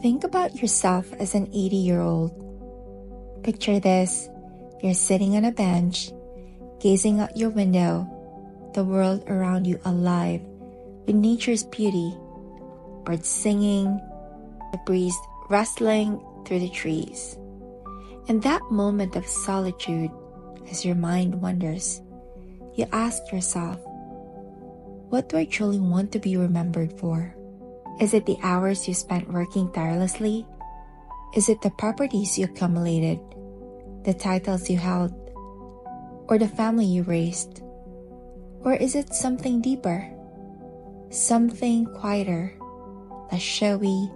Think about yourself as an 80-year-old. Picture this. You're sitting on a bench, gazing out your window, the world around you alive with nature's beauty, birds singing, the breeze rustling through the trees. In that moment of solitude, as your mind wanders, you ask yourself, what do I truly want to be remembered for? Is it the hours you spent working tirelessly? Is it the properties you accumulated, the titles you held, or the family you raised? Or is it something deeper, something quieter, less showy,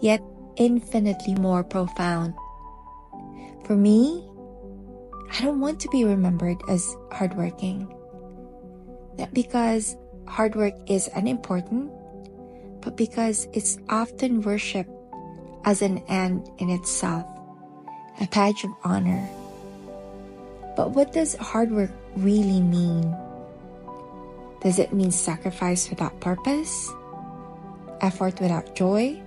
yet infinitely more profound? For me, I don't want to be remembered as hardworking. Not because hard work is unimportant, but because it's often worshipped as an end in itself, a badge of honor. But what does hard work really mean? Does it mean sacrifice without purpose? Effort without joy?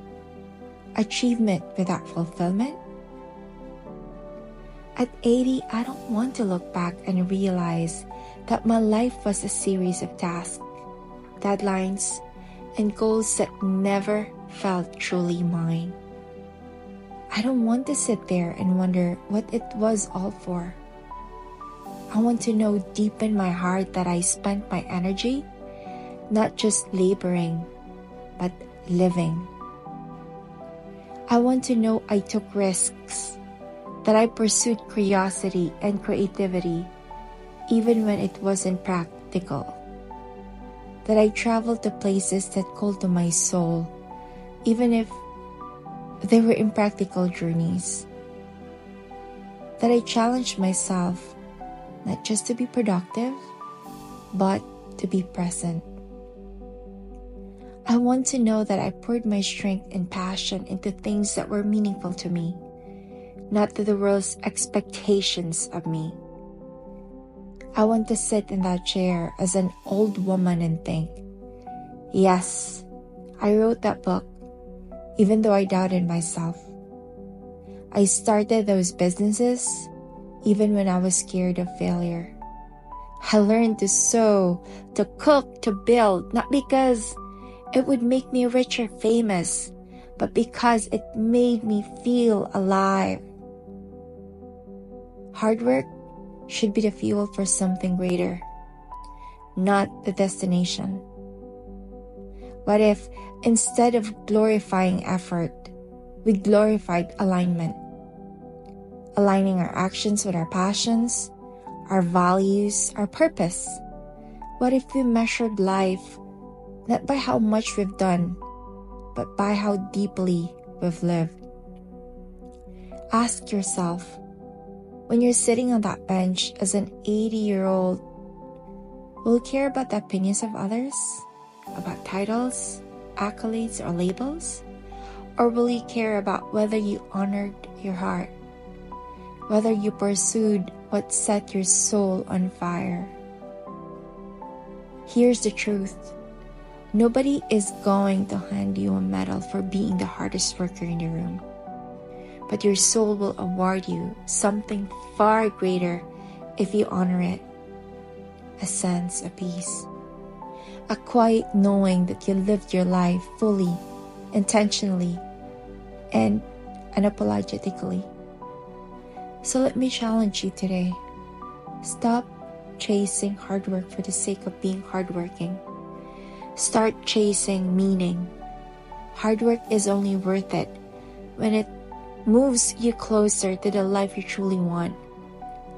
Achievement without fulfillment? At 80, I don't want to look back and realize that my life was a series of tasks, deadlines, and goals that never felt truly mine. I don't want to sit there and wonder what it was all for. I want to know deep in my heart that I spent my energy not just laboring, but living. I want to know I took risks, that I pursued curiosity and creativity even when it wasn't practical, that I traveled to places that called to my soul even if they were impractical journeys, that I challenged myself not just to be productive, but to be present. I want to know that I poured my strength and passion into things that were meaningful to me, not to the world's expectations of me. I want to sit in that chair as an old woman and think, yes, I wrote that book, even though I doubted myself. I started those businesses, even when I was scared of failure. I learned to sew, to cook, to build, not because it would make me rich or famous, but because it made me feel alive. Hard work should be the fuel for something greater, not the destination. What if, instead of glorifying effort, we glorified alignment? Aligning our actions with our passions, our values, our purpose. What if we measured life not by how much we've done, but by how deeply we've lived? Ask yourself, when you're sitting on that bench as an 80-year-old, will you care about the opinions of others? About titles, accolades, or labels? Or will you care about whether you honored your heart? Whether you pursued what set your soul on fire? Here's the truth. Nobody is going to hand you a medal for being the hardest worker in the room. But your soul will award you something far greater if you honor it. A sense of peace. A quiet knowing that you lived your life fully, intentionally, and unapologetically. So let me challenge you today. Stop chasing hard work for the sake of being hardworking. Start chasing meaning. Hard work is only worth it when it moves you closer to the life you truly want,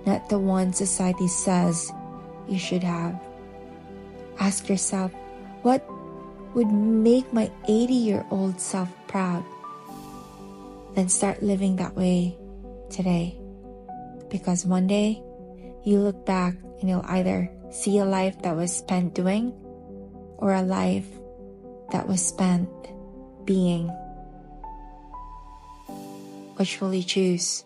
not the one society says you should have. Ask yourself, what would make my 80-year-old self proud? Then start living that way today. Because one day, you look back and you'll either see a life that was spent doing or a life that was spent being. Which will you choose?